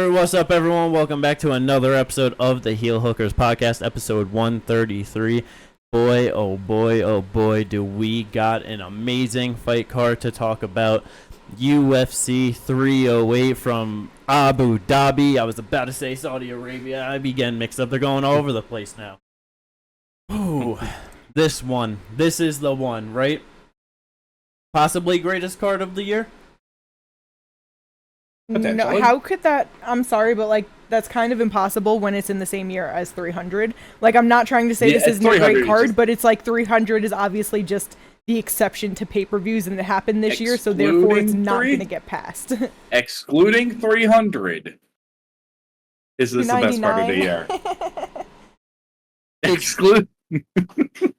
Alright, what's up, everyone? Welcome back to another episode of the Heel Hookers podcast, episode 133. Boy, oh boy, oh boy, do we got an amazing fight card to talk about. UFC 308 from Abu Dhabi. I was about to say Saudi Arabia. I be getting mixed up. They're going all over the place now. Ooh, this one. This is the one, right? Possibly greatest card of the year? No, how could that? I'm sorry, but like that's kind of impossible when it's in the same year as 300. Like, I'm not trying to say this isn't a great card, but it's like 300 is obviously just the exception to pay-per-views, and it happened this year, so therefore it's not going to get passed. Excluding 300, is this the best card of the year? Exclude.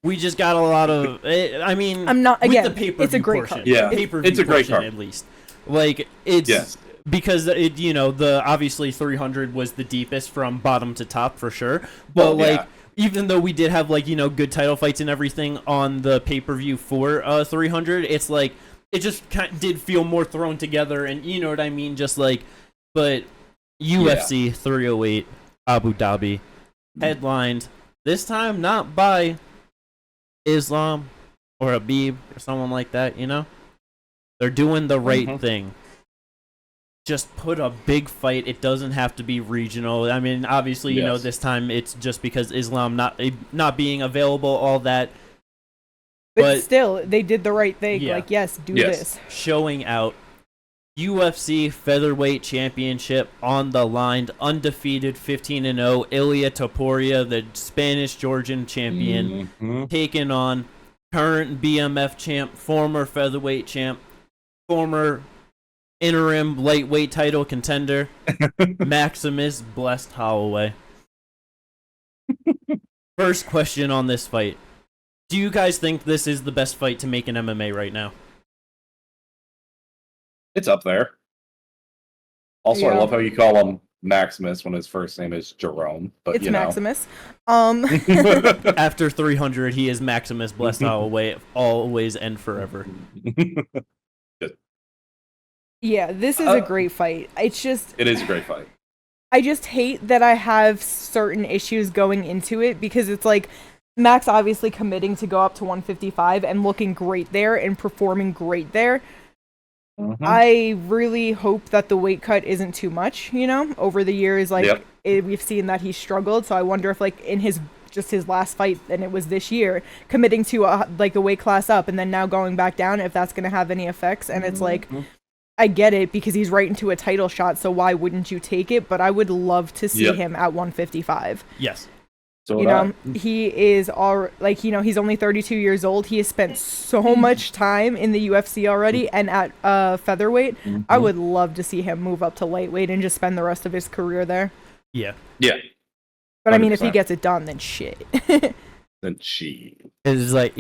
We just got a lot of. I mean, I'm not again. With the pay-per-view It's a great portion, card. Yeah, it's a great card at least. Like it's. Yes. Because it, the obviously 300 was the deepest from bottom to top for sure. But even though we did have good title fights and everything on the pay-per-view for 300, it's like it just did feel more thrown together, and you know what I mean. Just like, but UFC 308 Abu Dhabi, headlined this time not by Islam or Habib or someone like that. They're doing the right thing. Just put a big fight. It doesn't have to be regional. I mean, obviously, this time it's just because Islam not being available, all that. But still, they did the right thing. Yeah. Like, yes, do this. Showing out. UFC Featherweight Championship on the line. Undefeated 15-0. Ilia Topuria, the Spanish-Georgian champion, taking on current BMF champ, former featherweight champ, former interim lightweight title contender, Maximus Blessed Holloway. First question on this fight. Do you guys think this is the best fight to make in MMA right now? It's up there. Also, I love how you call him Maximus when his first name is Jerome. But it's Maximus. After 300, he is Maximus Blessed Holloway, always and forever. Yeah, this is a great fight. It is a great fight. I just hate that I have certain issues going into it because it's like Max obviously committing to go up to 155 and looking great there and performing great there. I really hope that the weight cut isn't too much, over the years. We've seen that he struggled, so I wonder if in his last fight, and it was this year, committing to a weight class up and then now going back down, if that's going to have any effects. And it's I get it because he's right into a title shot, so why wouldn't you take it? But I would love to see him at 155. Yes. So he is he's only 32 years old. He has spent so much time in the UFC already, and at featherweight, I would love to see him move up to lightweight and just spend the rest of his career there. Yeah. Yeah. But 100%. I mean, if he gets it done, then shit. It's like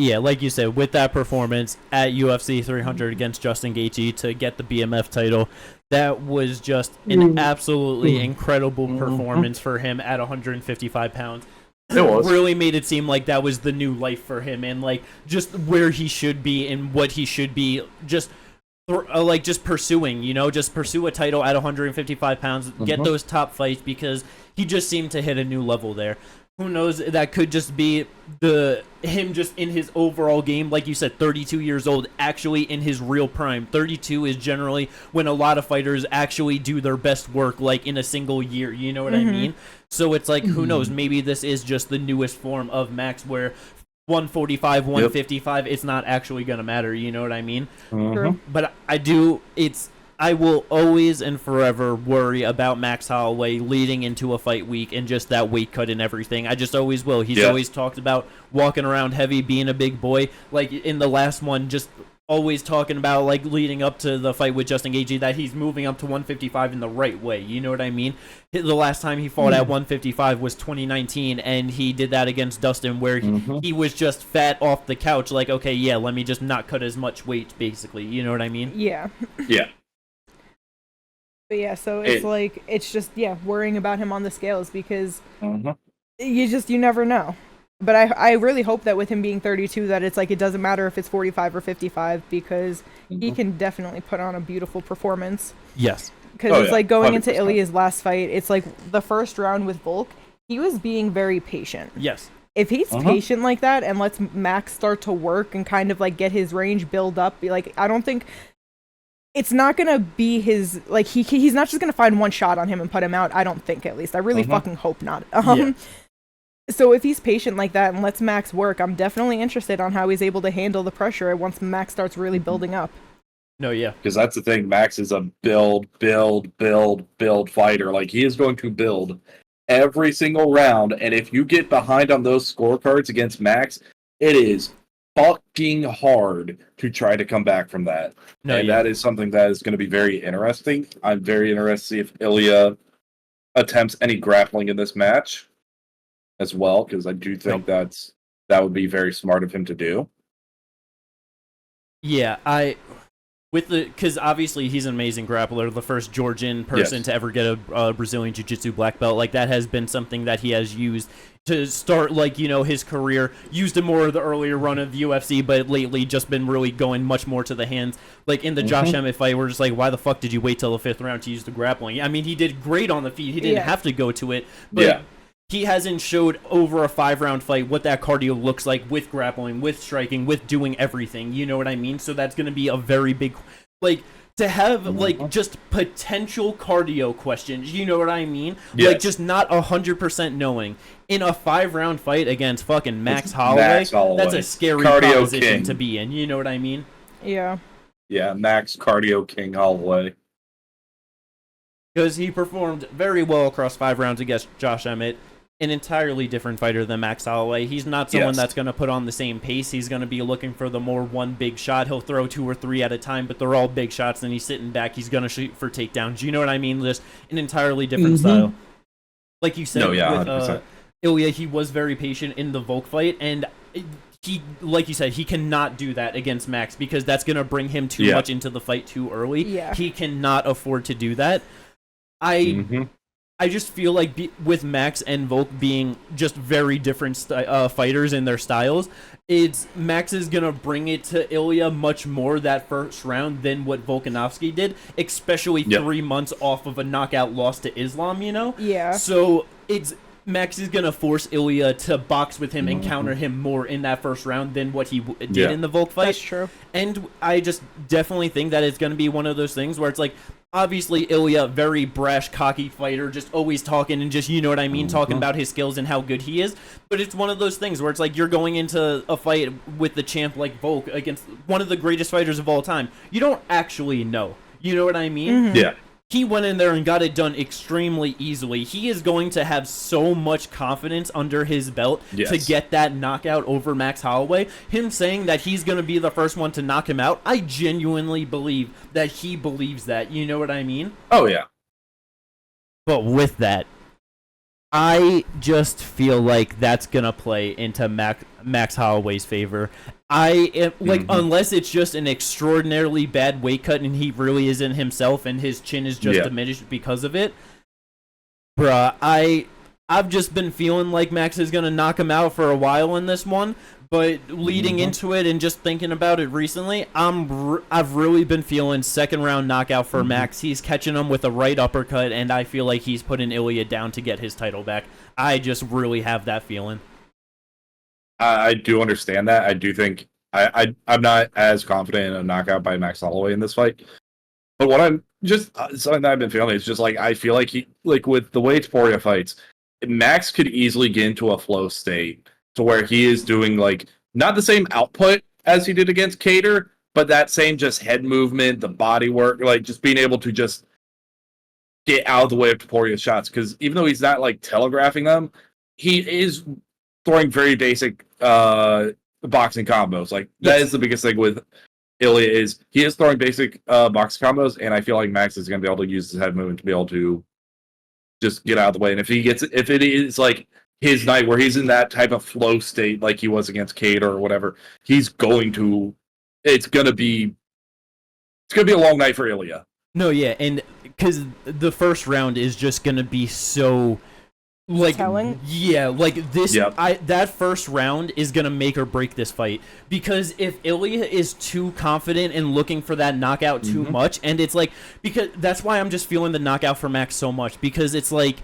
you said, with that performance at UFC 300 against Justin Gaethje to get the BMF title, that was just an absolutely incredible performance for him at 155 pounds. It was. Really made it seem like that was the new life for him, and just where he should be and what he should be just pursuing, just pursue a title at 155 pounds, get those top fights, because he just seemed to hit a new level there. Who knows, that could just be him just in his overall game. Like you said, 32 years old, actually in his real prime. 32 is generally when a lot of fighters actually do their best work, in a single year. You know what I mean? So it's who knows, maybe this is just the newest form of Max, where 145, 155, it's not actually going to matter. You know what I mean? True. But I will always and forever worry about Max Holloway leading into a fight week and just that weight cut and everything. I just always will. He's always talked about walking around heavy, being a big boy. In the last one, just always talking about, leading up to the fight with Justin Gaethje, that he's moving up to 155 in the right way. You know what I mean? The last time he fought at 155 was 2019, and he did that against Dustin, where he was just fat off the couch. Okay, yeah, let me just not cut as much weight, basically. You know what I mean? Yeah. Yeah. But yeah, so it's just worrying about him on the scales because you never know. But I really hope that with him being 32, that it's it doesn't matter if it's 45 or 55, because he can definitely put on a beautiful performance. Yes. Because it's like going 100%. into Ilya's last fight, it's like the first round with Volk, he was being very patient. Yes. If he's patient like that and lets Max start to work and kind of like get his range build up, like I don't think it's not gonna be his like he's not just gonna find one shot on him and put him out. I don't think, at least. I really fucking hope not. So if he's patient like that and lets Max work, I'm definitely interested on how he's able to handle the pressure once Max starts really building up. No, yeah. Because that's the thing. Max is a build fighter. Like, he is going to build every single round. And if you get behind on those scorecards against Max, it is fucking hard to try to come back from that. That is something that is going to be very interesting. I'm very interested to see if Ilya attempts any grappling in this match as well, because I do think that would be very smart of him to do. Yeah, because obviously he's an amazing grappler, the first Georgian person to ever get a Brazilian Jiu-Jitsu black belt. Like, that has been something that he has used to start, like, you know, his career. Used it more the earlier run of the UFC, but lately just been really going much more to the hands. Like, in the Josh Emmett fight, we're just like, why the fuck did you wait till the 5th round to use the grappling? I mean, he did great on the feet. He didn't have to go to it, but he hasn't showed over a 5-round fight what that cardio looks like with grappling, with striking, with doing everything. You know what I mean? So that's going to be a very big, like, to have, like, just potential cardio questions. You know what I mean? Yes. Like, just not 100% knowing. In a 5-round fight against fucking Max Holloway, that's a scary proposition to be in. You know what I mean? Yeah. Yeah, Max Cardio King Holloway. Because he performed very well across 5 rounds against Josh Emmett. An entirely different fighter than Max Holloway. He's not someone that's going to put on the same pace. He's going to be looking for the more one big shot. He'll throw 2 or 3 at a time, but they're all big shots, and he's sitting back. He's going to shoot for takedowns. You know what I mean? Just an entirely different style. Like you said, with Ilya, he was very patient in the Volk fight, and he, like you said, he cannot do that against Max because that's going to bring him too much into the fight too early. Yeah. He cannot afford to do that. I just feel like with Max and Volk being just very different fighters in their styles, Max is going to bring it to Ilya much more that first round than what Volkanovski did, especially 3 months off of a knockout loss to Islam, you know? Yeah. So Max is going to force Ilya to box with him and counter him more in that first round than what he did in the Volk fight. That's true. And I just definitely think that it's going to be one of those things where it's like, obviously, Ilya, very brash, cocky fighter, just always talking and just, you know what I mean, talking about his skills and how good he is. But it's one of those things where it's like you're going into a fight with the champ like Volk against one of the greatest fighters of all time. You don't actually know. You know what I mean? Yeah. He went in there and got it done extremely easily. He is going to have so much confidence under his belt to get that knockout over Max Holloway. Him saying that he's going to be the first one to knock him out, I genuinely believe that he believes that. You know what I mean? Oh, yeah. But with that, I just feel like that's going to play into Max Holloway's favor. I am, like, unless it's just an extraordinarily bad weight cut and he really isn't himself and his chin is just diminished because of it. Bruh, I've just been feeling like Max is going to knock him out for a while in this one, but leading into it and just thinking about it recently, I've really been feeling 2nd round knockout for Max. He's catching him with a right uppercut, and I feel like he's putting Ilya down to get his title back. I just really have that feeling. I do understand that. I do think I'm not as confident in a knockout by Max Holloway in this fight. But what I'm just something that I've been feeling is just like I feel like he, like with the way Topuria fights, Max could easily get into a flow state to where he is doing like not the same output as he did against Cater, but that same just head movement, the body work, like just being able to just get out of the way of Topuria's shots. Because even though he's not like telegraphing them, he is throwing very basic boxing combos. Like that is the biggest thing with Ilya is he is throwing basic boxing combos, and I feel like Max is going to be able to use his head movement to be able to just get out of the way. And if it is like his night where he's in that type of flow state, like he was against Cade or whatever, it's going to be a long night for Ilya. No, yeah, and because the first round is just going to be so like telling. yeah, like this Yep. that first round is gonna make or break this fight, because if Ilya is too confident and looking for that knockout too much, and it's like, because that's why I'm just feeling the knockout for Max so much, because it's like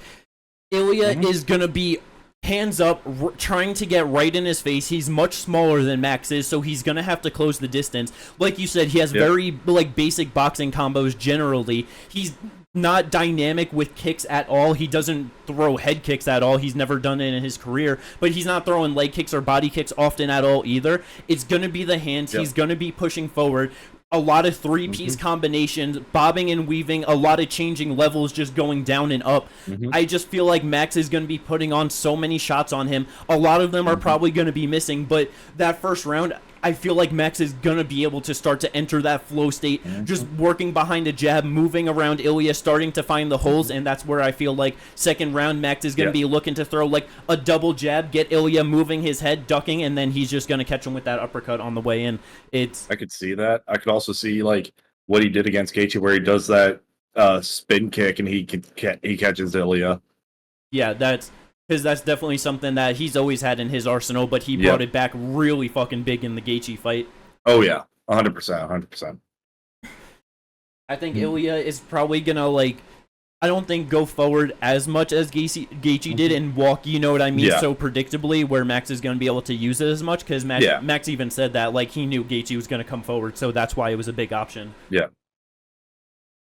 Ilya is gonna be hands up, trying to get right in his face. He's much smaller than Max is, so he's gonna have to close the distance. Like you said, he has very like basic boxing combos generally. He's not dynamic with kicks at all. He doesn't throw head kicks at all. He's never done it in his career, but he's not throwing leg kicks or body kicks often at all either. It's gonna be the hands. He's gonna be pushing forward. A lot of three-piece combinations, bobbing and weaving, a lot of changing levels, just going down and up. I just feel like Max is going to be putting on so many shots on him. A lot of them are probably going to be missing, but that first round, I feel like Max is going to be able to start to enter that flow state, just working behind a jab, moving around Ilya, starting to find the holes, and that's where I feel like second round, Max is going to be looking to throw like a double jab, get Ilya moving his head, ducking, and then he's just going to catch him with that uppercut on the way in. I could see that. I could also see like what he did against Gaethje, where he does that spin kick and he catches Ilya. Yeah, because that's definitely something that he's always had in his arsenal, but he brought it back really fucking big in the Gaethje fight. Oh yeah, 100%, 100%. I think Ilya is probably gonna like, I don't think go forward as much as Gaethje did and walk, you know what I mean, so predictably, where Max is gonna be able to use it as much, because Max even said that like he knew Gaethje was gonna come forward, so that's why it was a big option. Yeah.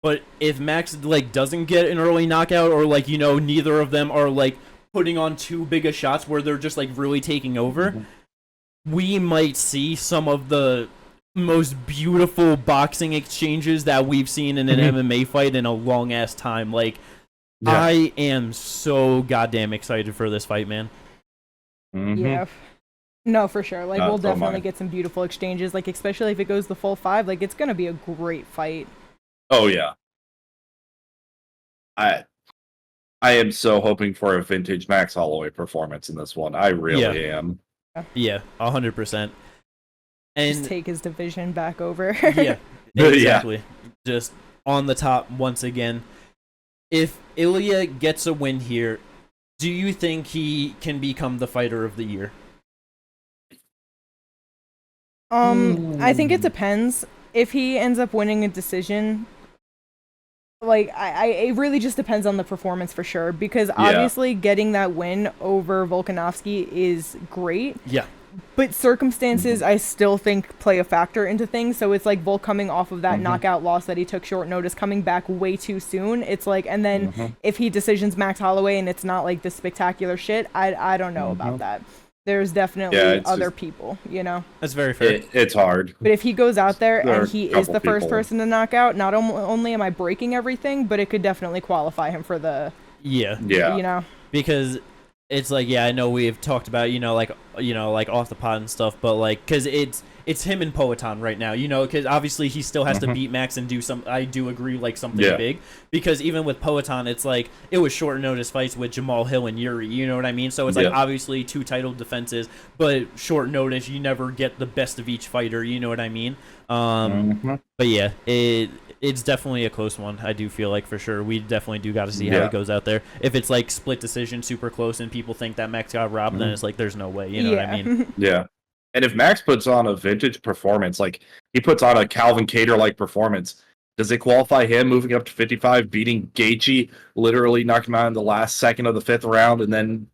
But if Max like doesn't get an early knockout, or like, you know, neither of them are like putting on too big of shots where they're just like really taking over, we might see some of the most beautiful boxing exchanges that we've seen in an MMA fight in a long ass time. Like, I am so goddamn excited for this fight, man. Yeah. No, for sure. Like, we'll definitely get some beautiful exchanges, like, especially if it goes the full 5. Like, it's gonna be a great fight. Oh yeah. I am so hoping for a vintage Max Holloway performance in this one. I really am. Yeah, 100%. And just take his division back over. Yeah, exactly. Just on the top once again. If Ilya gets a win here, do you think he can become the fighter of the year? I think it depends. If he ends up winning a decision, like, it really just depends on the performance for sure, because obviously getting that win over Volkanovski is great. Yeah. But circumstances, I still think, play a factor into things. So it's like Volk coming off of that knockout loss that he took short notice, coming back way too soon. It's like, and then if he decisions Max Holloway and it's not like this spectacular shit, I don't know about that. There's definitely other people, you know? That's very fair. It's hard. But if he goes out there and he is the first person to knock out, not only am I breaking everything, but it could definitely qualify him for the... Yeah. You know? Because it's like, I know we've talked about, like off the pod and stuff, but like, because it's him and Poatan right now, because obviously he still has to beat Max and do some, I do agree, like something big, because even with Poatan, it's like, it was short notice fights with Jamal Hill and Yuri, you know what I mean? So it's like, obviously 2 title defenses, but short notice, you never get the best of each fighter, you know what I mean? But yeah, it's definitely a close one. I do feel like, for sure, we definitely do got to see how it goes out there. If it's like split decision, super close, and people think that Max got robbed, then it's like, there's no way, you know what I mean? Yeah. And if Max puts on a vintage performance, like he puts on a Calvin Kattar-like performance, does it qualify him moving up to 55, beating Gaethje, literally knocking him out in the last second of the 5th round, and then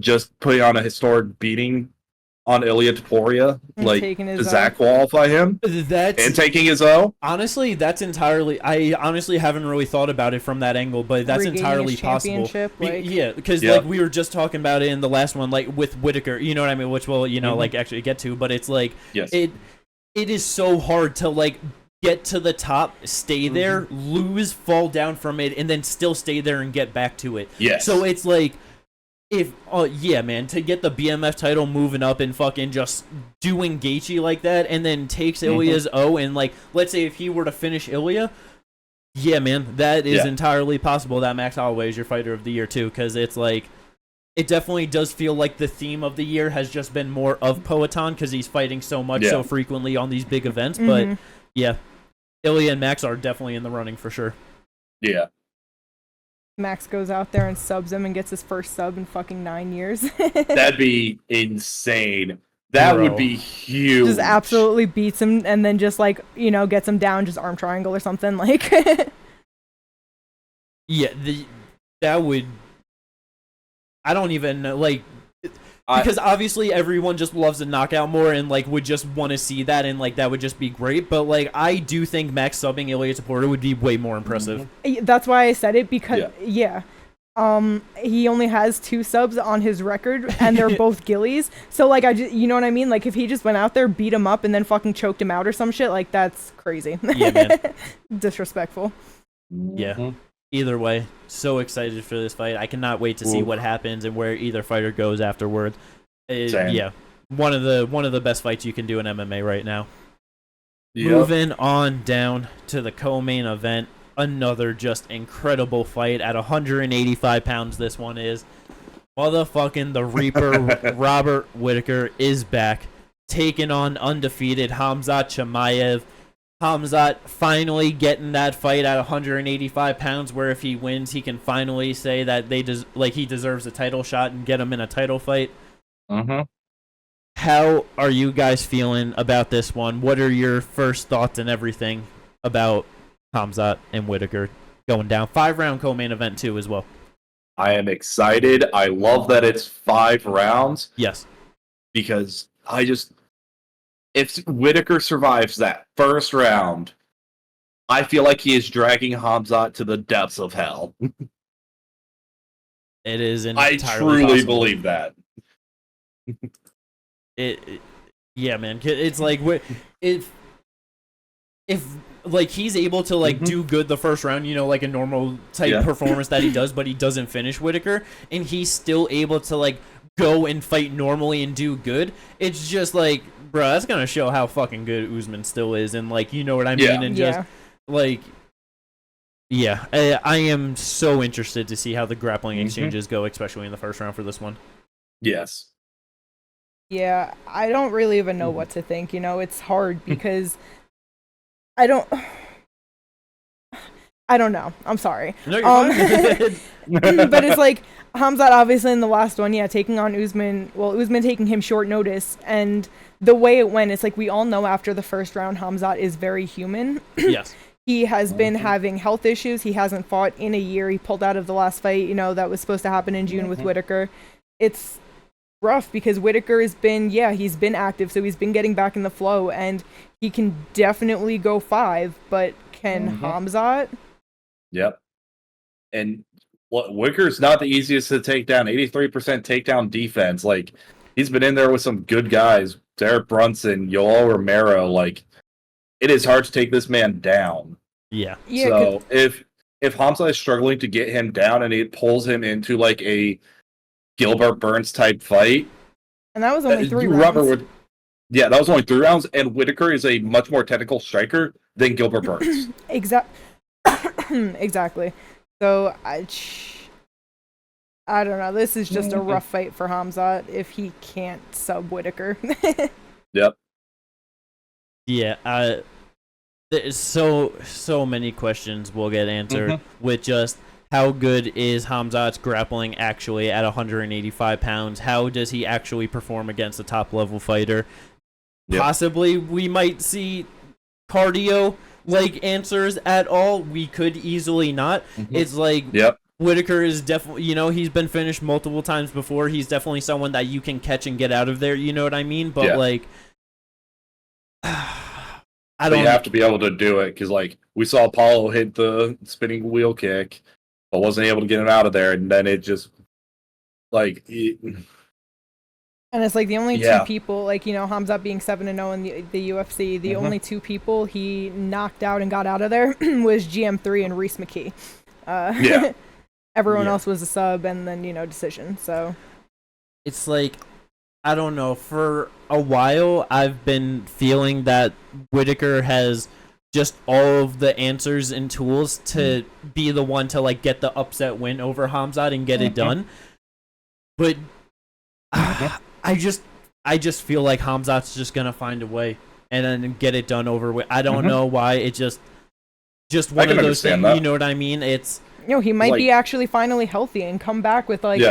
just putting on a historic beating on Ilya Topuria? Like, does that qualify him? And taking his O? Honestly, that's entirely... I honestly haven't really thought about it from that angle, but that's entirely possible. Yeah, because like we were just talking about it in the last one, like with Whittaker, you know what I mean? Which we'll, like actually get to, but it's like... It is so hard to like get to the top, stay there, lose, fall down from it, and then still stay there and get back to it. Yes. So it's like... If man, to get the BMF title moving up and fucking just doing Gaethje like that, and then takes Ilya's O, and like, let's say if he were to finish Ilya, man, that is entirely possible that Max Holloway is your fighter of the year too, because it's like, it definitely does feel like the theme of the year has just been more of Poatan, because he's fighting so much so frequently on these big events, but yeah, Ilya and Max are definitely in the running for sure. Yeah. Max goes out there and subs him and gets his first sub in fucking 9 years. That'd be insane. That would be huge. Just absolutely beats him and then just like, gets him down, just arm triangle or something like. Yeah, that would. I don't even know, like, because obviously everyone just loves a knockout more and like would just want to see that, and like that would just be great. But like I do think Max subbing Ilya Topuria would be way more impressive. That's why I said it, because he only has 2 subs on his record and they're both gillies. So like you know what I mean? Like if he just went out there, beat him up, and then fucking choked him out or some shit, like that's crazy. Yeah, man. Disrespectful. Yeah. Either way, so excited for this fight. I cannot wait to see what happens and where either fighter goes afterwards. Yeah, one of the best fights you can do in MMA right now. Yep. Moving on down to the co-main event, another just incredible fight at 185 pounds. This one is motherfucking the Reaper. Robert Whittaker is back, taking on undefeated Khamzat Chimaev. Khamzat finally getting that fight at 185 pounds, where if he wins, he can finally say that he deserves a title shot and get him in a title fight. How are you guys feeling about this one? What are your first thoughts and everything about Khamzat and Whittaker going down? 5-round co-main event too as well. I am excited. I love that it's 5 rounds. Yes. Because if Whittaker survives that first round, I feel like he is dragging Khamzat to the depths of hell. It is I truly possible. believe that. Yeah, man. It's like if like he's able to like do good the first round, like a normal type performance that he does, but he doesn't finish Whittaker, and he's still able to like go and fight normally and do good. It's just like, bro, that's gonna show how fucking good Usman still is, and like, you know what I mean? And just like, I am so interested to see how the grappling exchanges go, especially in the first round for this one. Yes. Yeah, I don't really even know what to think. It's hard because I don't know. I'm sorry. No, you're fine. But it's like Khamzat obviously in the last one, taking on Usman. Well, Usman taking him short notice, and the way it went, it's like we all know after the first round, Khamzat is very human. Yes. He has been having health issues. He hasn't fought in a year. He pulled out of the last fight, that was supposed to happen in June with Whittaker. It's rough because Whittaker has been, he's been active, so he's been getting back in the flow, and he can definitely go 5, but can Khamzat? Yep. And Whittaker's not the easiest to take down. 83% takedown defense. Like, he's been in there with some good guys. Derek Brunson, Yoel Romero. Like, it is hard to take this man down. Yeah. So if Khamzat is struggling to get him down and it pulls him into like a Gilbert Burns type fight, and that was only 3 rounds. That was only 3 rounds, and Whittaker is a much more technical striker than Gilbert Burns. Exactly. So I don't know. This is just a rough fight for Khamzat if he can't sub Whittaker. Yep. Yeah. There's so many questions will get answered with just how good is Khamzat's grappling actually at 185 pounds? How does he actually perform against a top-level fighter? Yep. Possibly we might see cardio like answers at all. We could easily not. It's like Whittaker is definitely, he's been finished multiple times before. He's definitely someone that you can catch and get out of there, you know what I mean? But like you have to be able to do it, because like we saw Apollo hit the spinning wheel kick but wasn't able to get him out of there, and then it just like and it's like the only 2 people, like, Khamzat being 7-0 in the UFC, the only 2 people he knocked out and got out of there was GM3 and Reese McKee. Everyone else was a sub and then, decision. So it's like, I don't know, for a while I've been feeling that Whittaker has just all of the answers and tools to be the one to like get the upset win over Khamzat and get it done. But I just feel like Khamzat's just gonna find a way and then get it done over with. I don't know why. It just one of those things. You know what I mean? It's he might Like- be actually finally healthy and come back with like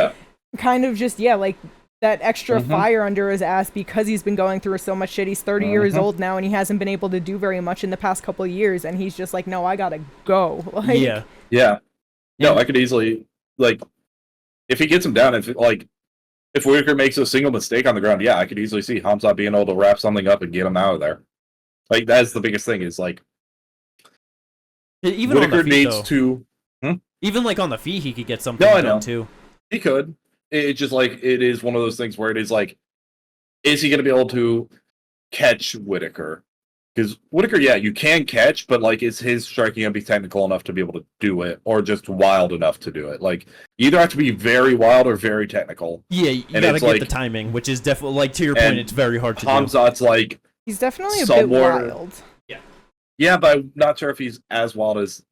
kind of just like that extra fire under his ass because he's been going through so much shit. He's 30 years old now and he hasn't been able to do very much in the past couple of years, and he's just like, no, I gotta go. Like, No, I could easily, like, if he gets him down, if Whittaker makes a single mistake on the ground, I could easily see Hamzat being able to wrap something up and get him out of there. Like, that's the biggest thing, is like, even Whittaker on the feet, needs to. Even like on the feet, he could get something done too. He could. It's just like, it is one of those things where it is like, is he going to be able to catch Whittaker? Because Whittaker, you can catch, but like, is his striking going to be technical enough to be able to do it, or just wild enough to do it? Like, you either have to be very wild or very technical. Yeah, you gotta get the timing, which is definitely, like, to your point, it's very hard to do. Hamzat's like, he's definitely a bit wild. Yeah, but I'm not sure if he's as wild as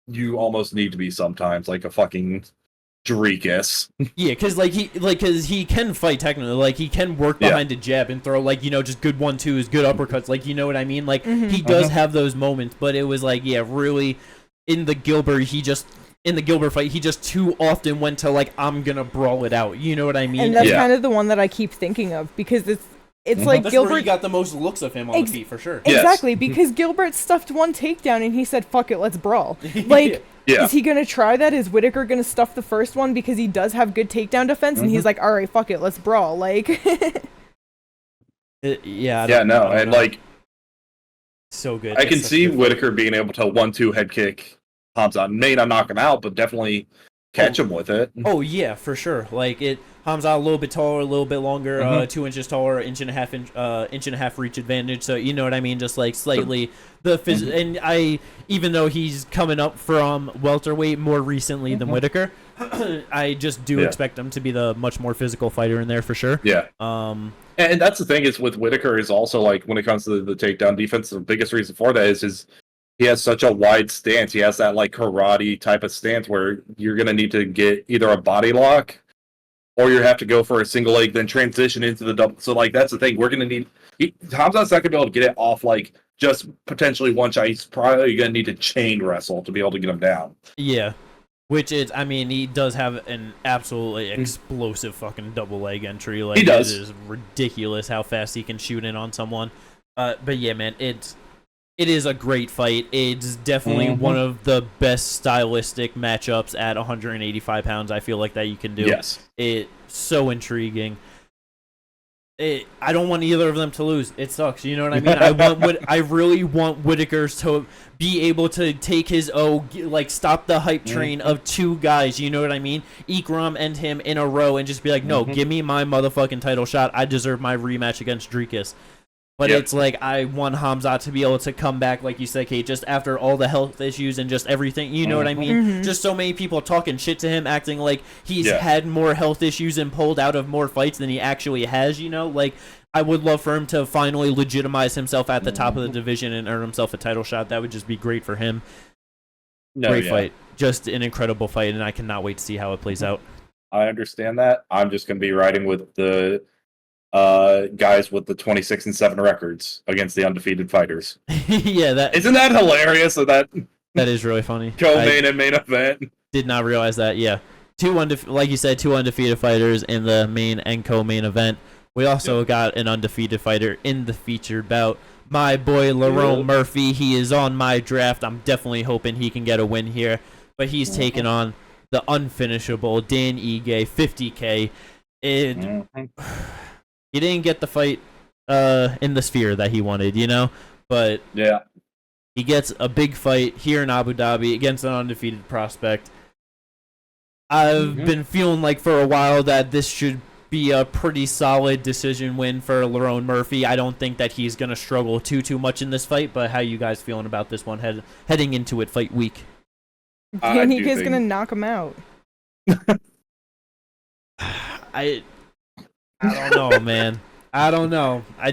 you almost need to be sometimes, like a fucking Dreekus. Yeah, because he can fight technically. Like, he can work behind a jab and throw, like, just good 1-2s, good uppercuts. Like, you know what I mean? Like, he does have those moments, but it was like, really, in the Gilbert fight, he just too often went to, like, I'm gonna brawl it out. You know what I mean? And that's kind of the one that I keep thinking of, because it's like that's Gilbert. Where he got the most looks of him on the feet, for sure. Exactly, because Gilbert stuffed one takedown and he said, fuck it, let's brawl. Like, is he going to try that? Is Whittaker going to stuff the first one because he does have good takedown defense? And he's like, all right, fuck it, let's brawl. Like, and like, so good. I can see Whittaker being able to 1-2 head kick Hamzat. May not knock him out, but definitely catch him with it. Oh yeah, for sure. Like, Hamzat a little bit taller, a little bit longer, 2 inches taller, inch and a half reach advantage. So you know what I mean, just like slightly and even though he's coming up from welterweight more recently than Whittaker, I just do expect him to be the much more physical fighter in there for sure. Yeah. And that's the thing is with Whittaker is also, like, when it comes to the takedown defense, the biggest reason for that is he has such a wide stance. He has that like karate type of stance where you're gonna need to get either a body lock, or you have to go for a single leg, then transition into the double. So, like, that's the thing. We're going to need... Hamzat's not going to be able to get it off, like, just potentially one shot. He's probably going to need to chain wrestle to be able to get him down. Yeah. Which is... I mean, he does have an absolutely explosive fucking double leg entry. Like, he does. It is ridiculous how fast he can shoot in on someone. But yeah, man, it is a great fight. It's definitely one of the best stylistic matchups at 185 pounds, I feel like, that you can do. Yes. It's so intriguing. I don't want either of them to lose. It sucks. You know what I mean? I really want Whittaker to be able to take his stop the hype train of 2 guys. You know what I mean? Ikram and him in a row and just be like, no, give me my motherfucking title shot. I deserve my rematch against Dreekus. But it's like, I want Hamzat to be able to come back, like you said, Kate, just after all the health issues and just everything. You know what I mean? Just so many people talking shit to him, acting like he's had more health issues and pulled out of more fights than he actually has, you know? Like, I would love for him to finally legitimize himself at the top of the division and earn himself a title shot. That would just be great for him. Great fight. Just an incredible fight, and I cannot wait to see how it plays out. I understand that. I'm just going to be riding with the... guys with the 26-7 records against the undefeated fighters. Isn't that hilarious? That is really funny. Co-main and main event. Did not realize that. Yeah, like you said, 2 undefeated fighters in the main and co-main event. We also got an undefeated fighter in the featured bout. My boy Lerone Murphy. He is on my draft. I'm definitely hoping he can get a win here, but he's taking on the unfinishable Dan Ige, 50K. He didn't get the fight in the sphere that he wanted, you know? But he gets a big fight here in Abu Dhabi against an undefeated prospect. I've been feeling like for a while that this should be a pretty solid decision win for Lerone Murphy. I don't think that he's going to struggle too much in this fight, but how you guys feeling about this one heading into it fight week? Dan Ike's going to knock him out. I don't know, man. I don't know. I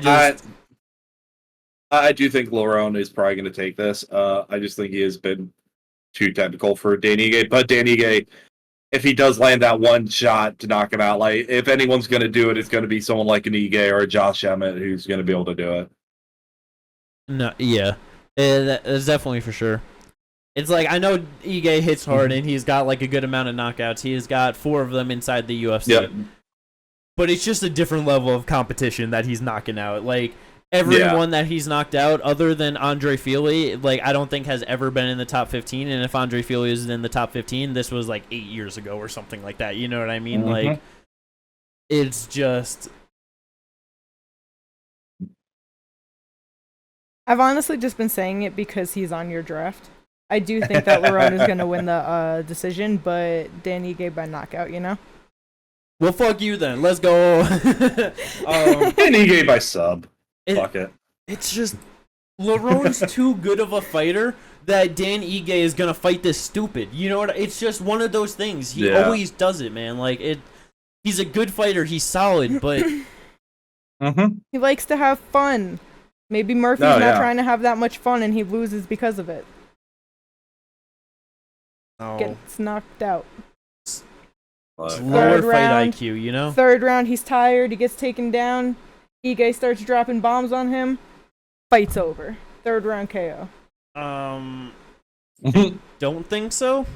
do think Lerone is probably going to take this. I just think he has been too technical for Dan Ige. But Dan Ige, if he does land that one shot to knock him out, like, if anyone's going to do it, it's going to be someone like an Ige or a Josh Emmett who's going to be able to do it. No, yeah. That's definitely for sure. It's like, I know Ige hits hard and he's got like a good amount of knockouts. He's got 4 of them inside the UFC. Yep. But it's just a different level of competition that he's knocking out. Like, everyone that he's knocked out, other than Andre Fili, like, I don't think has ever been in the top 15. And if Andre Fili is in the top 15, this was like 8 years ago or something like that. You know what I mean? Like, it's just... I've honestly just been saying it because he's on your draft. I do think that Lerone is going to win the decision, but Dan Ige by knockout, you know? Well, fuck you then. Let's go. Dan Ige by sub. Fuck it. It's just... Lerone's too good of a fighter that Dan Ige is going to fight this stupid. You know what? It's just one of those things. He always does it, man. Like, he's a good fighter. He's solid, but... He likes to have fun. Maybe Murphy's not trying to have that much fun and he loses because of it. Gets knocked out. Lower fight IQ, you know? Third round, he's tired. He gets taken down. Ige starts dropping bombs on him. Fight's over. Third round KO. Don't think so.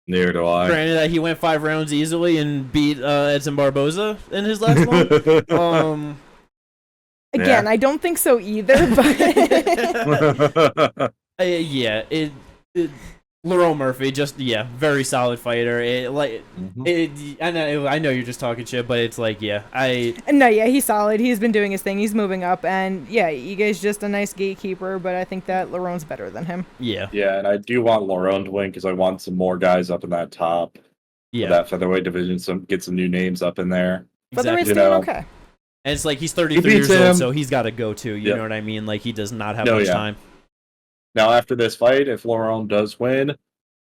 Neither do I. Granted that he went 5 rounds easily and beat Edson Barboza in his last one. Again, I don't think so either, but... Lerone Murphy, just very solid fighter. I know you're just talking shit, but it's like he's solid. He's been doing his thing. He's moving up, and Ige's just a nice gatekeeper. But I think that Lerone's better than him. Yeah, and I do want Lerone to win because I want some more guys up in that top. Yeah, that featherweight division. Get some new names up in there. Featherweight's doing okay. And it's like he's 33 years old, so he's got to go too. You know what I mean? Like he does not have much time. Now, after this fight, if Lerone does win,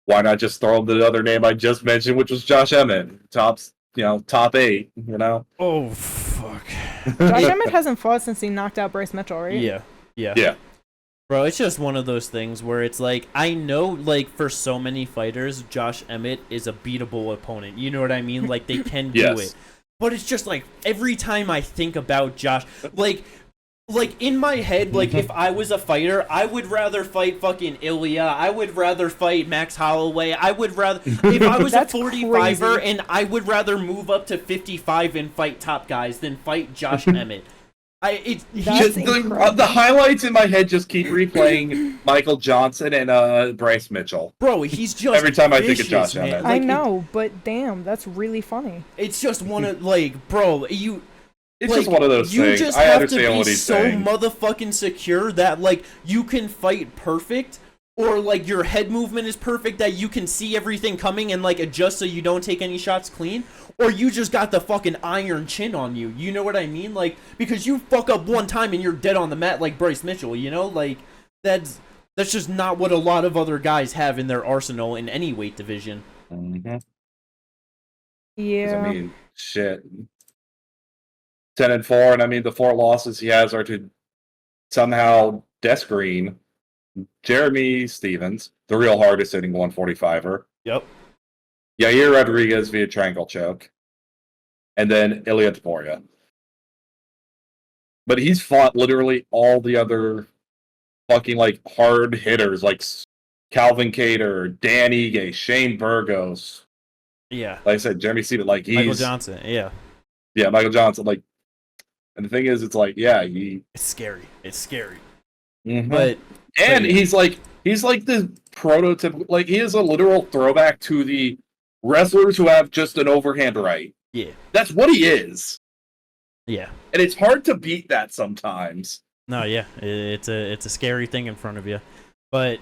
why not just throw him the other name I just mentioned, which was Josh Emmett, top 8, you know? Oh, fuck. Josh Emmett hasn't fought since he knocked out Bryce Mitchell, right? Yeah. Bro, it's just one of those things where it's like, I know, like, for so many fighters, Josh Emmett is a beatable opponent. You know what I mean? Like, they can do it. But it's just like, every time I think about Josh, like, in my head, like, if I was a fighter, I would rather fight fucking Ilya. I would rather fight Max Holloway. I would rather... If I was a 45er, and I would rather move up to 55 and fight top guys than fight Josh Emmett. The highlights in my head just keep replaying Michael Johnson and Bryce Mitchell. Bro, he's just every time I think of Josh Emmett. I know, but damn, that's really funny. It's just one of, like, bro, you... It's just one of those things. You just have to be so motherfucking secure that, like, you can fight perfect, or, like, your head movement is perfect that you can see everything coming and, like, adjust so you don't take any shots clean, or you just got the fucking iron chin on you. You know what I mean? Like, because you fuck up one time and you're dead on the mat like Bryce Mitchell, you know? Like, that's just not what a lot of other guys have in their arsenal in any weight division. Yeah. I mean, shit. 10-4, and I mean the 4 losses he has are to somehow desk green Jeremy Stevens, the real hardest hitting 145er. Yep. Yair Rodriguez via triangle choke, and then Ilya Topuria. But he's fought literally all the other fucking like hard hitters like Calvin Cater, Dan Ige, Shane Burgos. Yeah. Like I said, Jeremy Stevens, like he's Michael Johnson. Yeah, Michael Johnson, like. And the thing is, it's like, it's scary. It's scary. But he's like the prototype. Like he is a literal throwback to the wrestlers who have just an overhand right. Yeah, that's what he is. Yeah, and it's hard to beat that sometimes. No, yeah, it's a scary thing in front of you, but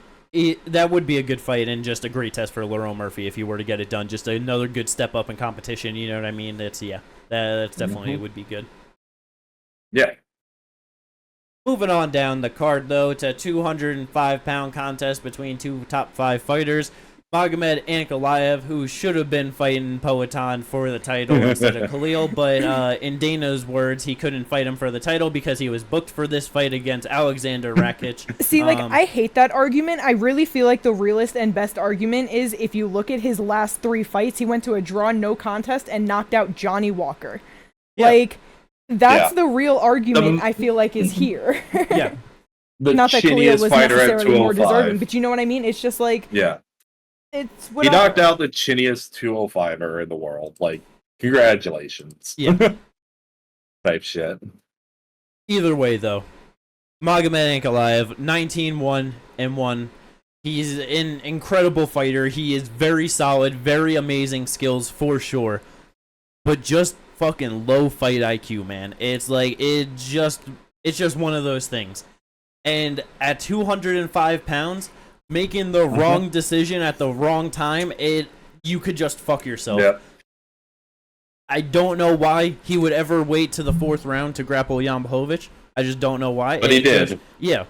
that would be a good fight and just a great test for Lerone Murphy if you were to get it done. Just another good step up in competition. You know what I mean? That's definitely would be good. Yeah. Moving on down the card, though, it's a 205-pound contest between 2 top 5 fighters. Magomed Ankalaev, who should have been fighting Poatan for the title instead of Khalil, but in Dana's words, he couldn't fight him for the title because he was booked for this fight against Alexander Rakic. See, I hate that argument. I really feel like the realest and best argument is if you look at his last 3 fights, he went to a draw, no contest, and knocked out Johnny Walker. Yeah. Like... That's the real argument I feel like is here. Yeah. the Not that Khalil chiniest was fighter at necessarily more deserving, 205. but you know what I mean? It's just like, Yeah. it's He knocked out the chiniest 205er in the world. Like, congratulations. Yeah. Type shit. Either way, though, Magomed Ankalaev, 19-1-1. He's an incredible fighter. He is very solid, very amazing skills for sure. But just fucking low fight IQ, man. It's like, it's just one of those things. And at 205 pounds, making the wrong decision at the wrong time, you could just fuck yourself. Yep. I don't know why he would ever wait to the 4th round to grapple Jan Blachowicz. I just don't know why. But he did. Yeah.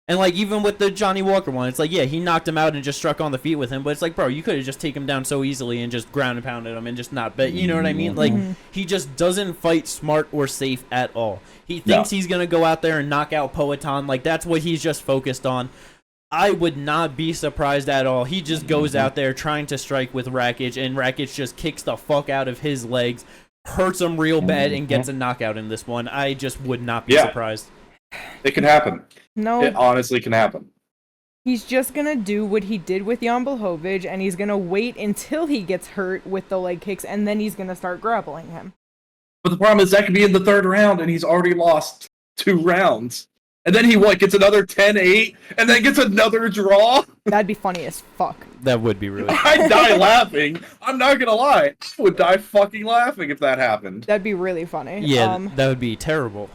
And, like, even with the Johnny Walker one, it's like, yeah, he knocked him out and just struck on the feet with him. But it's like, bro, you could have just taken him down so easily and just ground and pounded him and just not bet. You know what I mean? Like, he just doesn't fight smart or safe at all. He thinks he's going to go out there and knock out Poatan. Like, that's what he's just focused on. I would not be surprised at all. He just goes out there trying to strike with Rakic, and Rakic just kicks the fuck out of his legs, hurts him real bad, and gets a knockout in this one. I just would not be surprised. It can happen. No. It honestly can happen. He's just going to do what he did with Jan Blachowicz, and he's going to wait until he gets hurt with the leg kicks, and then he's going to start grappling him. But the problem is that could be in the 3rd round, and he's already lost 2 rounds. And then he, gets another 10-8, and then gets another draw? That'd be funny as fuck. That would be really I'd die laughing. I'm not gonna lie. I would die fucking laughing if that happened. That'd be really funny. Yeah, that would be terrible.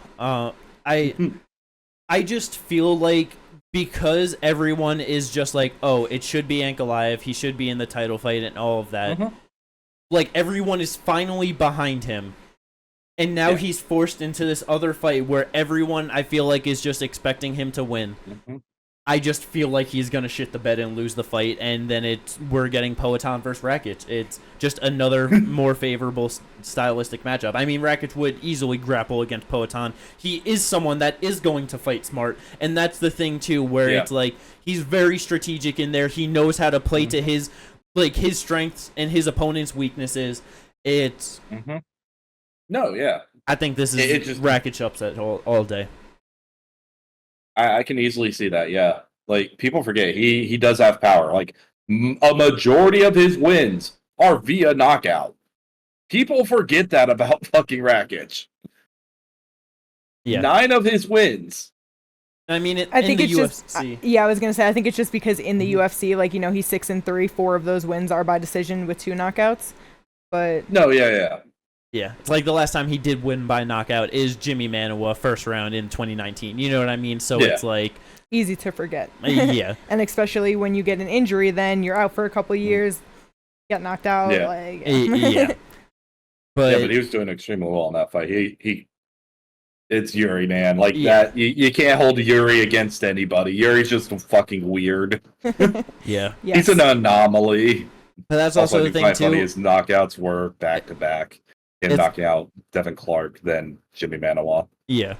I just feel like because everyone is just like, oh, it should be Ankalaev, he should be in the title fight and all of that. Like, everyone is finally behind him. And now he's forced into this other fight where everyone, I feel like, is just expecting him to win. I just feel like he's going to shit the bed and lose the fight, and then we're getting Poatan versus Rakic. It's just another more favorable stylistic matchup. I mean, Rakic would easily grapple against Poatan. He is someone that is going to fight smart, and that's the thing, too, where it's like, he's very strategic in there. He knows how to play to his strengths and his opponent's weaknesses. It's... No, yeah. I think this is just Rakic upset all day. I can easily see that, yeah. Like, people forget, he does have power. Like, a majority of his wins are via knockout. People forget that about fucking Rakic. Yeah. 9 of his wins. I mean, I think it's UFC. just I was gonna say I think it's just because in the UFC, like, you know, he's 6-3. 4 of those wins are by decision with 2 knockouts. But no, yeah. Yeah, it's like the last time he did win by knockout is Jimmy Manuwa, 1st round in 2019. You know what I mean? So it's like... easy to forget. Yeah. And especially when you get an injury, then you're out for a couple years, get knocked out. Yeah. Like, yeah. But he was doing extremely well in that fight. It's Yuri, man. Like, that, you can't hold Yuri against anybody. Yuri's just fucking weird. Yeah. Yes. He's an anomaly. But that's also the thing, too. Funny, his knockouts were back-to-back. Him knocking out Devin Clark, then Jimmy Manuwa. Yeah.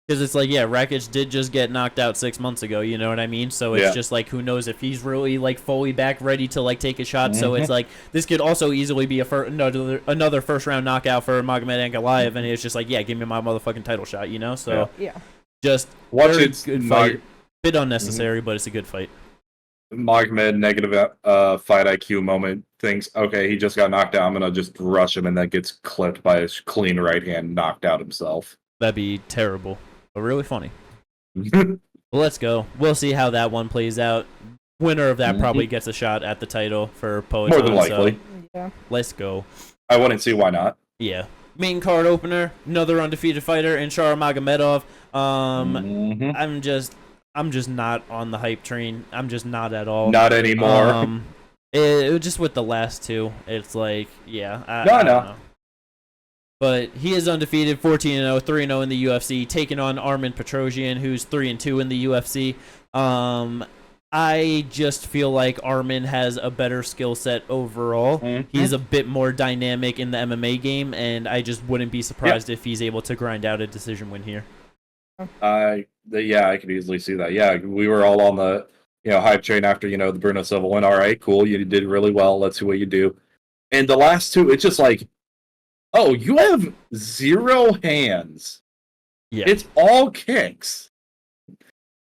Because it's like, Rakic did just get knocked out 6 months ago, you know what I mean? So it's just like, who knows if he's really, like, fully back, ready to, like, take a shot. So it's like, this could also easily be another first-round knockout for Magomed Ankalaev, and it's just like, give me my motherfucking title shot, you know? So, just watch very it. Good fight. Bit unnecessary, but it's a good fight. Magomed, negative fight IQ moment, thinks, okay, he just got knocked out, I'm going to just rush him, and then gets clipped by his clean right hand, knocked out himself. That'd be terrible, but really funny. Well, let's go. We'll see how that one plays out. Winner of that probably gets a shot at the title for Poatan. More than likely. So, let's go. I wouldn't see why not. Yeah. Main card opener, another undefeated fighter, Inshara Magomedov. I'm just not on the hype train. I'm just not at all. Not anymore. It just with the last 2, it's like, I don't know. know. But he is undefeated, 14-0, 3-0 in the UFC, taking on Armin Petrosian, who's 3-2 in the UFC. I just feel like Armin has a better skill set overall. He's a bit more dynamic in the MMA game, and I just wouldn't be surprised if he's able to grind out a decision win here. I could easily see that. Yeah, we were all on the hype train after the Bruno Silva win. All right, cool, you did really well. Let's see what you do. And the last 2, it's just like, oh, you have 0 hands. Yeah, it's all kicks.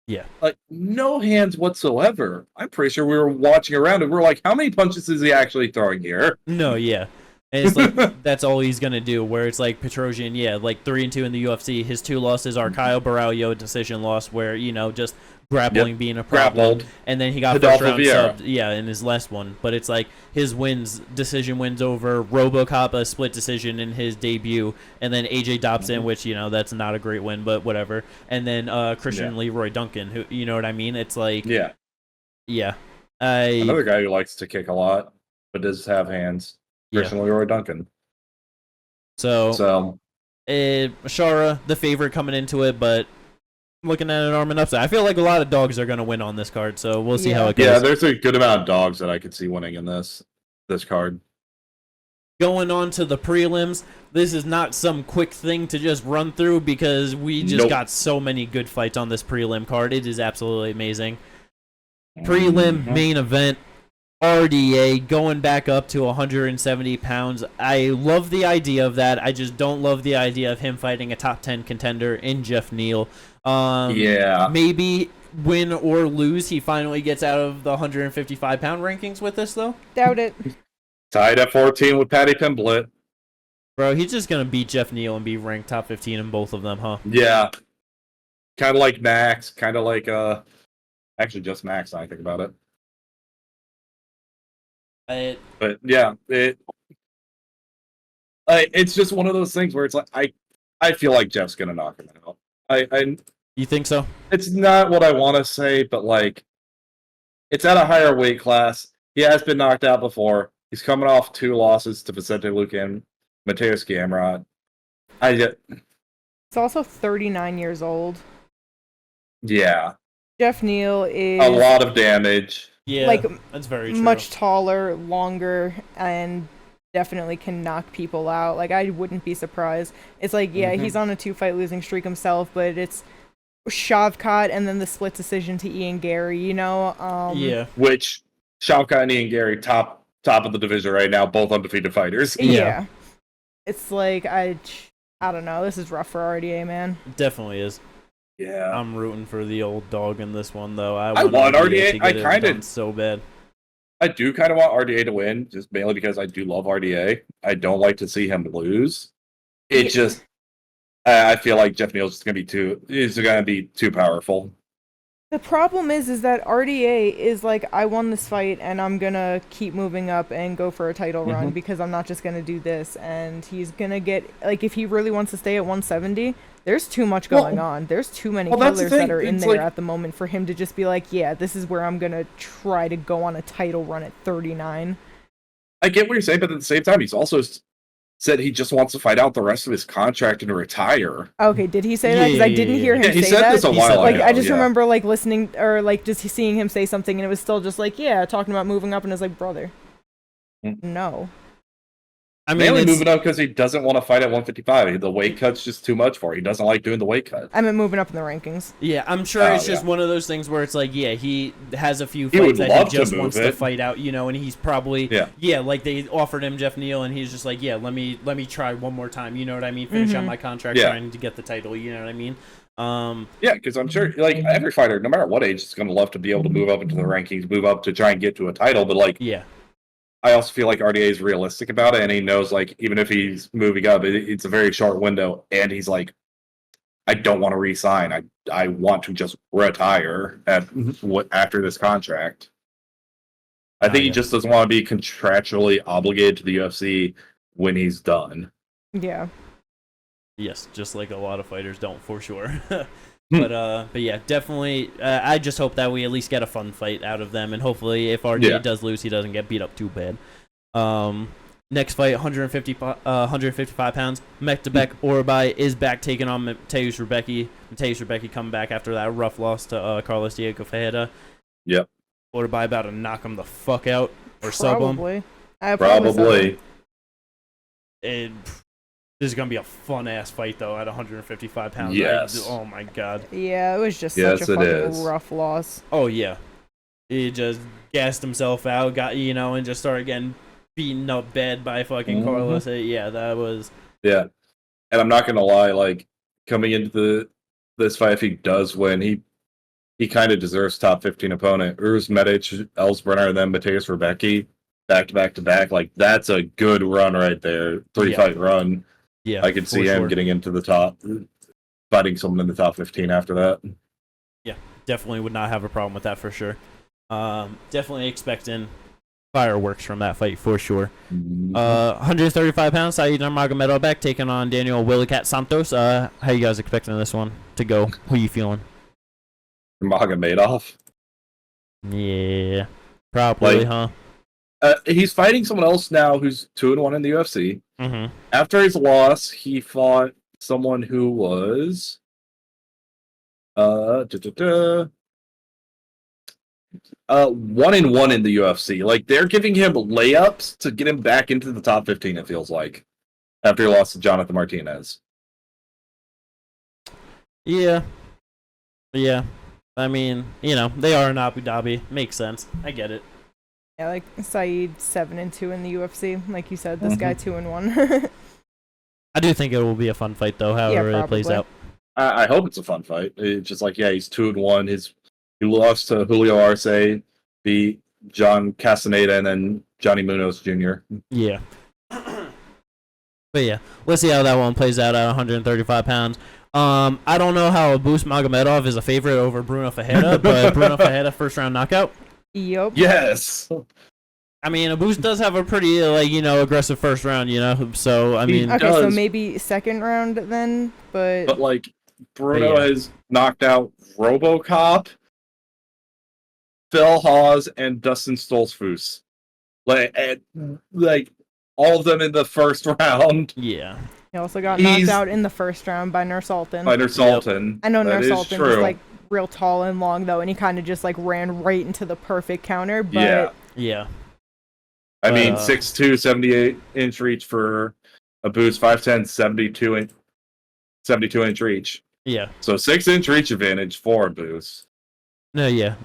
Yeah. Like, no hands whatsoever. I'm pretty sure we were watching around and we're like, how many punches is he actually throwing here? No, yeah. And it's like that's all he's gonna do. Where it's like Petrosian, yeah, like 3-2 in the UFC. His 2 losses are Kyle Baralho decision loss, where just grappling being a problem, Grappled. and then he got Adolfo first round Vieira. subbed, in his last one. But it's like his decision wins over RoboCop, a split decision in his debut, and then AJ Dobson, which that's not a great win, but whatever. And then Christian Leroy Duncan, who you know what I mean? It's like yeah. Another guy who likes to kick a lot, but does have hands. Christian Leroy Duncan. So Shara, the favorite coming into it, but looking at an arm and upside. I feel like a lot of dogs are going to win on this card, so we'll see how it goes. Yeah, there's a good amount of dogs that I could see winning in this card. Going on to the prelims, this is not some quick thing to just run through because we just got so many good fights on this prelim card. It is absolutely amazing. Prelim main event. RDA going back up to 170 pounds. I love the idea of that. I just don't love the idea of him fighting a top 10 contender in Jeff Neal. Maybe win or lose, he finally gets out of the 155-pound rankings with this, though. Doubt it. Tied at 14 with Paddy Pimblett. Bro, he's just going to beat Jeff Neal and be ranked top 15 in both of them, huh? Yeah. Kind of like Max. Kind of like, actually just Max, I think about it. But yeah, it's just one of those things where it's like I feel like Jeff's gonna knock him out. You think so? It's not what I want to say, but like, it's at a higher weight class. He has been knocked out before. He's coming off 2 losses to Vicente Luque, Mateus Gamrot. He's also 39 years old. Yeah. Jeff Neal is a lot of damage. Yeah, like that's very true. Much taller, longer, and definitely can knock people out. Like, I wouldn't be surprised. It's like, he's on a 2-fight losing streak himself, but it's Shavkat and then the split decision to Ian Gary, Which Shavkat and Ian Gary top of the division right now, both undefeated fighters. Yeah. It's like I don't know. This is rough for RDA, man. It definitely is. Yeah, I'm rooting for the old dog in this one, though. I want RDA. I kind of so bad. I do kind of want RDA to win, just mainly because I do love RDA. I don't like to see him lose. It just, I feel like Jeff Neal's just gonna be too powerful. The problem is that RDA is like, I won this fight and I'm gonna keep moving up and go for a title run because I'm not just gonna do this. And he's gonna get, like, if he really wants to stay at 170, there's too much going on. There's too many killers that are in there at the moment for him to just be like, yeah, this is where I'm gonna try to go on a title run at 39. I get what you're saying, but at the same time, he's also said he just wants to fight out the rest of his contract and retire. Okay, did he say that? Because I didn't hear him say that. He said this a while ago. Like, I just remember, like, listening, or, like, just seeing him say something, and it was still just like, talking about moving up, and I was like, brother, no. I mean, mainly moving up because he doesn't want to fight at 155. The weight cut's just too much for him. He doesn't like doing the weight cut. I meant moving up in the rankings. Yeah, I'm sure it's just one of those things where it's like, he has a few fights that he just wants to fight out, and he's probably, like they offered him Jeff Neal, and he's just like, let me try one more time, you know what I mean? Finish out my contract trying to get the title, you know what I mean? Because I'm sure, like, every fighter, no matter what age, is going to love to be able to move up into the rankings, move up to try and get to a title, but, like, I also feel like RDA is realistic about it, and he knows, like, even if he's moving up, it's a very short window, and he's like, I don't want to re-sign. I want to just retire after this contract. I think he just doesn't want to be contractually obligated to the UFC when he's done. Yeah. Yes, just like a lot of fighters don't, for sure. But yeah, definitely. I just hope that we at least get a fun fight out of them, and hopefully, if RDA does lose, he doesn't get beat up too bad. Next fight, 155 pounds. Mektabek Orbai is back taking on Mateusz Rebecki. Mateusz Rebecki coming back after that rough loss to Carlos Diego Ferreira. Yep. Orbai about to knock him the fuck out or sub him. Probably. This is going to be a fun-ass fight, though, at 155 pounds. Yes. Oh, my God. Yeah, it was just such a fucking rough loss. Oh, yeah. He just gassed himself out, and just started getting beaten up bad by fucking Carlos. Yeah, that was... Yeah. And I'm not going to lie, like, coming into this fight, if he does win, he he kind of deserves top 15 opponent. Urs Medic, Elsbrenner, and then Mateus Rebecki, back to back to back. Like, that's a good run right there. 3-fight run. Yeah, I could see him getting into the top, fighting someone in the top 15 after that. Yeah, definitely would not have a problem with that for sure. Definitely expecting fireworks from that fight for sure. 135 pounds, Said Nurmagomedov taking on Daniel Willicat Santos. How you guys expecting this one to go? Who you feeling? Nurmagomedov? Yeah, probably, huh? He's fighting someone else now who's 2-1 in the UFC. Mm-hmm. After his loss, he fought someone who was 1-1 in the UFC. Like, they're giving him layups to get him back into the top 15, it feels like, after he lost to Jonathan Martinez. Yeah. I mean, they are in Abu Dhabi. Makes sense. I get it. Yeah, like Saeed 7-2 in the UFC. Like you said, this guy 2-1. I do think it will be a fun fight, though, however it plays out. I hope it's a fun fight. It's just like, he's 2-1. He lost to Julio Arce, beat John Castaneda, and then Johnny Munoz Jr. Yeah. But yeah, let's see how that one plays out at 135 pounds. I don't know how Abus Magomedov is a favorite over Bruno Ferreira, but Bruno Ferreira first round knockout. Yup. Yes. I mean, Abus does have a pretty aggressive first round, So I mean, okay, so maybe second round then, but like Bruno has knocked out RoboCop, Phil Hawes, and Dustin Stoltzfus. Like all of them in the first round. Yeah. He also got knocked out in the first round by Nursultan. Yep. I know Nursultan was like real tall and long though, and he kind of just like ran right into the perfect counter. But yeah. I mean, 6'2", 78-inch reach for Abus, 5'10", 72-inch reach. Yeah. So 6-inch reach advantage for Abus. No, yeah.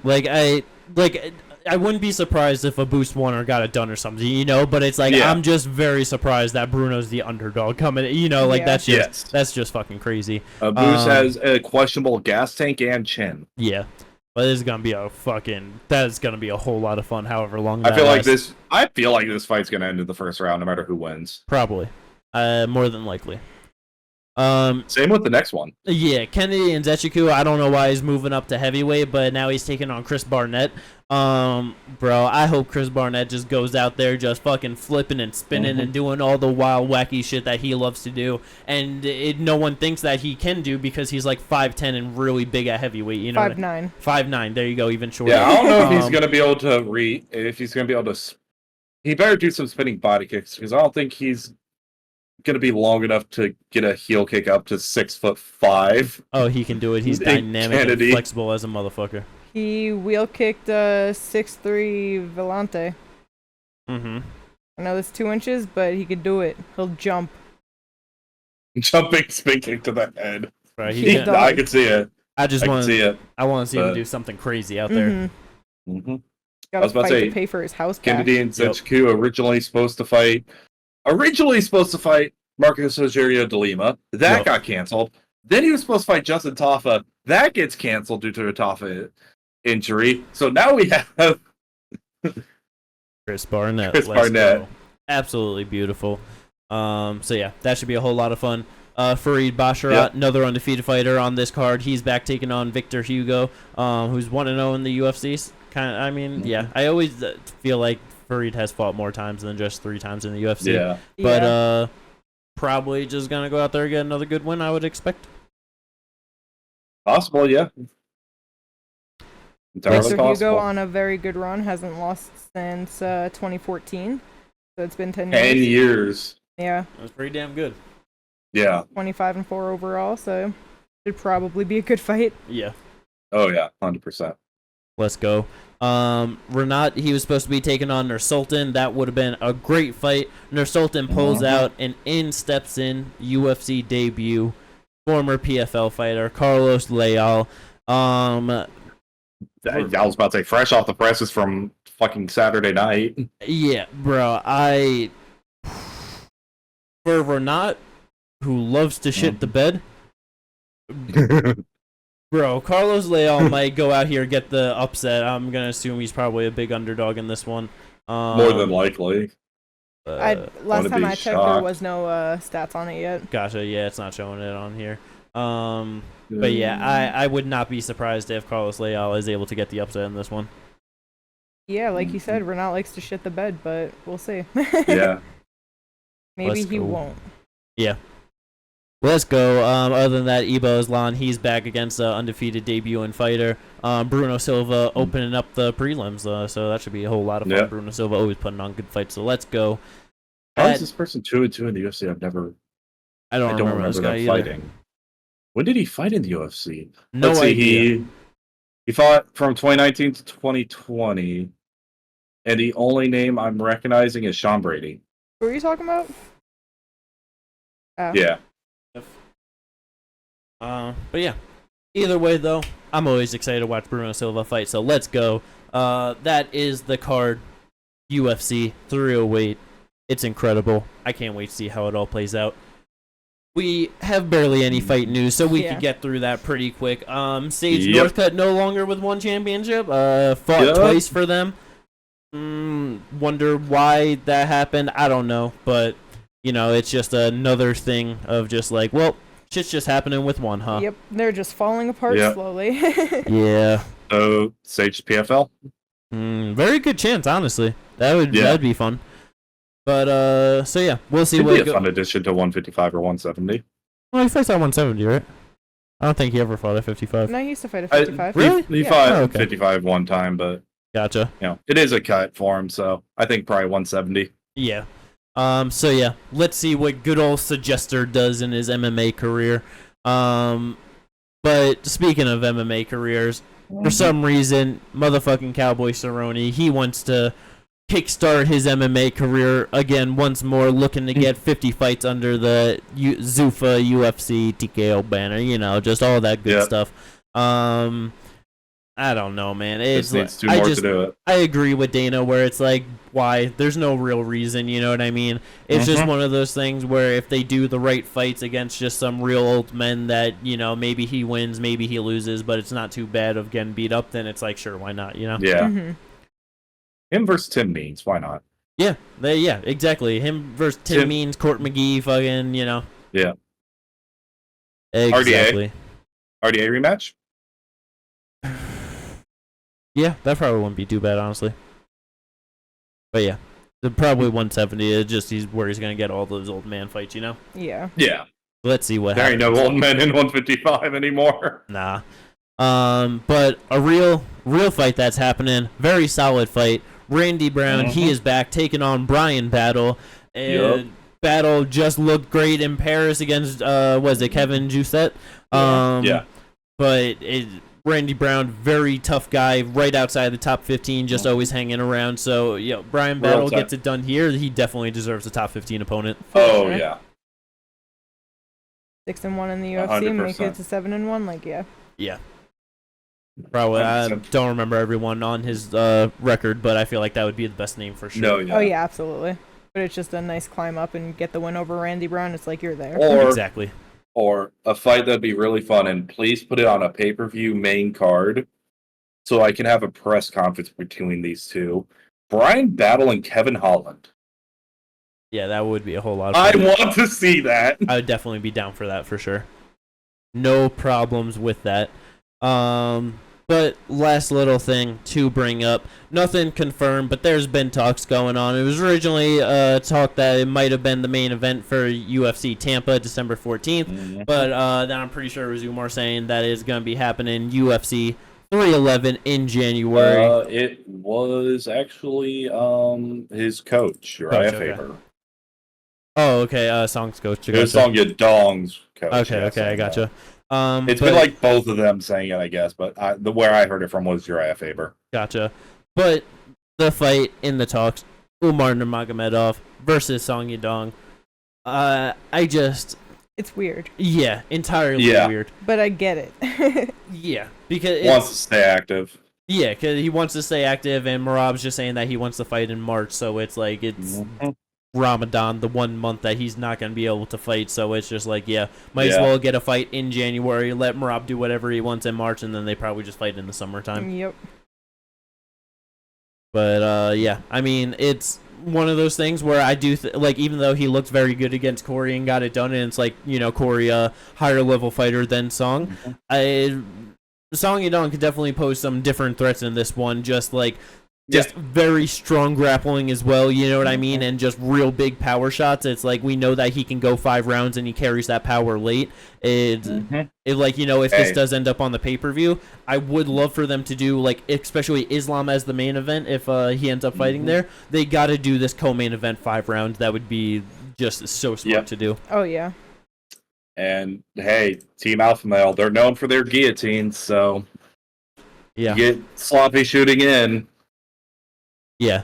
I woun't be surprised if Abus won or got it done or something, but it's like I'm just very surprised that Bruno's the underdog coming, that's just fucking crazy. Abus has a questionable gas tank and chin. Yeah. But this is gonna be that's gonna be a whole lot of fun, however long I feel like this fight's gonna end in the first round no matter who wins. Probably. More than likely. Same with the next one. Yeah, Kennedy and Nzechukwu, I don't know why he's moving up to heavyweight, but now he's taking on Chris Barnett. Bro, I hope Chris Barnett just goes out there just fucking flipping and spinning and doing all the wild, wacky shit that he loves to do. And no one thinks that he can do because he's like 5'10" and really big at heavyweight. 5'9". 5'9", there you go, even shorter. Yeah, I don't know if he's going to be able to he better do some spinning body kicks because I don't think he's going to be long enough to get a heel kick up to 6'5". Oh, he can do it. He's dynamic and flexible as a motherfucker. He wheel kicked 6'3" Vellante. Mm-hmm. I know it's 2 inches, but he could do it. He'll jump. Jumping spin kick to the head. Right, I can see it. I want to see him do something crazy out there. Mm-hmm. I was about to say, to pay for his house. Kennedy and Nzechukwu originally supposed to fight Marcus Rogerio de Lima. That got canceled. Then he was supposed to fight Justin Tafa. That gets canceled due to a Tafa injury. So now we have Chris Barnett. Go. Absolutely beautiful. So yeah, that should be a whole lot of fun. Farid Basharat, another undefeated fighter on this card. He's back taking on Victor Hugo, who's 1-0 in the UFC. I always feel like Farid has fought more times than just 3 times in the UFC. Yeah. But probably just gonna go out there and get another good win, I would expect. Possible, yeah. Victor Hugo on a very good run, hasn't lost since 2014. So it's been 10 years. 10 years. Yeah. That's pretty damn good. Yeah. 25-4 overall, so should probably be a good fight. Yeah. Oh yeah, 100%. Let's go. Renat, he was supposed to be taking on Nursultan. That would have been a great fight. Nursultan pulls out, and in steps in UFC debut, former PFL fighter Carlos Leal. I was about to say, fresh off the presses from fucking Saturday night. Yeah, bro. For Renat, who loves to shit the bed, Bro, Carlos Leal might go out here and get the upset. I'm gonna assume he's probably a big underdog in this one. More than likely. Last time I checked, there was no stats on it yet. Gotcha. Yeah, it's not showing it on here. But yeah, I would not be surprised if Carlos Leal is able to get the upset in this one. Yeah, like you said, Renat likes to shit the bed, but we'll see. Yeah. Maybe he won't. Yeah. Let's go. Other than that, Ibo Islam, he's back against the undefeated debuting fighter. Bruno Silva opening up the prelims, so that should be a whole lot of fun. Yeah. Bruno Silva always putting on good fights, so let's go. How is this person 2-2 in the UFC? I don't remember this guy them fighting. When did he fight in the UFC? No Let's see, idea. He fought from 2019 to 2020, and the only name I'm recognizing is Sean Brady. What were you talking about? Yeah. But yeah, either way though, I'm always excited to watch Bruno Silva fight. So let's go. That is the card, UFC 308. It's incredible. I can't wait to see how it all plays out. We have barely any fight news, so we could get through that pretty quick. Sage Northcutt no longer with one championship. Fought twice for them. Wonder why that happened. I don't know, but you know, it's just another thing of just like, well, shit's just happening with one, huh? Yep, they're just falling apart slowly. Yeah. So Sage PFL. Very good chance, honestly. That'd be fun. But so yeah, we'll see. It'd be a fun addition to 155 or 170. Well, he fights at 170, right? I don't think he ever fought at 55. No, he used to fight at 55. Really? He fought 55 one time, but gotcha. You know, it is a cut for him, so I think probably 170. Yeah. So yeah, let's see what good old Suggester does in his MMA career. But speaking of MMA careers, for some reason, motherfucking Cowboy Cerrone, he wants to kickstart his MMA career again once more, looking to get 50 fights under the Zuffa UFC TKO banner, you know, just all that good stuff. I don't know, man. It's needs two more to do it. I agree with Dana where it's like, why? There's no real reason, you know what I mean? It's just one of those things where if they do the right fights against just some real old men that, you know, maybe he wins, maybe he loses, but it's not too bad of getting beat up, then it's like, sure, why not, you know? Yeah. Him versus Tim Means, why not? Yeah, exactly. Him versus Tim Means, Court McGee, fucking, you know. Yeah. Exactly. RDA rematch? Yeah, that probably wouldn't be too bad, honestly. But yeah, probably 170 is just where he's going to get all those old man fights, you know? Yeah. Yeah. Let's see what happens. There ain't no old men in 155 anymore. Nah. But a real fight that's happening. Very solid fight. Randy Brown, he is back taking on Brian Battle. And Battle just looked great in Paris against was it Kevin Jousset? But Randy Brown, very tough guy, right outside the top 15, just always hanging around. So, Brian Battle gets it done here. He definitely deserves a top 15 opponent. Oh, yeah. 6-1 in the UFC, 100%. make it to 7-1, like, Yeah. Probably. I don't remember everyone on his record, but I feel like that would be the best name for sure. No, yeah. Oh, yeah, absolutely. But it's just a nice climb up and get the win over Randy Brown. It's like you're there. Exactly. Or a fight that'd be really fun, and please put it on a pay-per-view main card so I can have a press conference between these two. Brian Battle and Kevin Holland. Yeah, that would be a whole lot of fun. I want to see that. I would definitely be down for that for sure. No problems with that. But last little thing to bring up, nothing confirmed, but there's been talks going on. It was originally talk that it might have been the main event for UFC Tampa, December 14th, but then I'm pretty sure it was Umar saying that it's going to be happening UFC 311 in January. It was actually his coach, Uriah Faber. Oh, okay. Song's coach. It was Song Yadong's coach. Okay, I gotcha. It's been like both of them saying it, I guess, but where I heard it from was Uriah Faber. Gotcha. But the fight in the talks, Umar Nurmagomedov versus Song Yadong, it's weird. Yeah, entirely weird. But I get it. Yeah, because wants to stay active. Yeah, because he wants to stay active, and Marab's just saying that he wants to fight in March, so it's like it's Ramadan, the 1 month that he's not going to be able to fight. So it's just like, might as Yeah. well get a fight in January, let Merab do whatever he wants in March, and then they probably just fight in the summertime. Yep. But yeah, I mean, it's one of those things where I do like, even though he looked very good against Corey and got it done, and it's like, Corey a higher level fighter than Song. Song Yadong could definitely pose some different threats in this one, just very strong grappling as well, you know what I mean, and just real big power shots. It's like, we know that he can go 5 rounds and he carries that power late. If this does end up on the pay-per-view, I would love for them to do, like, especially Islam as the main event. If he ends up fighting there, they got to do this co-main event 5 rounds. That would be just so smart to do. Oh yeah. And hey, Team Alpha Male, they're known for their guillotines, so yeah, you get sloppy shooting in. Yeah,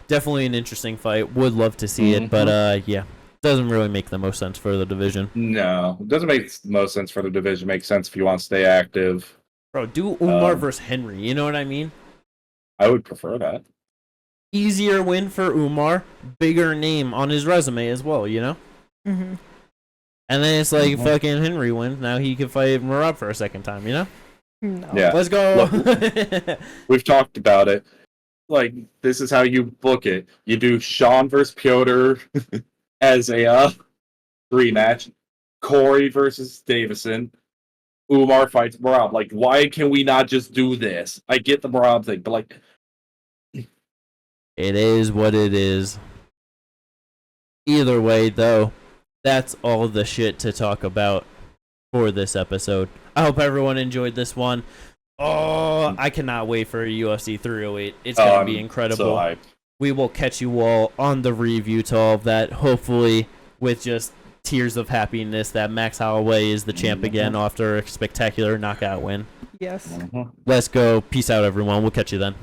definitely an interesting fight. Would love to see it, but doesn't really make the most sense for the division. No, it doesn't make the most sense for the division. Makes sense if you want to stay active. Bro, do Umar versus Henry. You know what I mean? I would prefer that. Easier win for Umar, bigger name on his resume as well, you know? Mm-hmm. And then it's like, fucking Henry wins. Now he can fight Merab for a second time, you know? No. Yeah. Let's go. Look, we've talked about it. Like, this is how you book it. You do Sean versus Piotr as a rematch. Corey versus Davison. Umar fights Merab. Like, why can we not just do this? I get the Merab thing, but like, it is what it is. Either way, though, that's all the shit to talk about for this episode. I hope everyone enjoyed this one. Oh, I cannot wait for UFC 308. It's going to be incredible. So we will catch you all on the review to all of that, hopefully with just tears of happiness that Max Holloway is the champ again after a spectacular knockout win. Yes. Let's go. Peace out, everyone. We'll catch you then.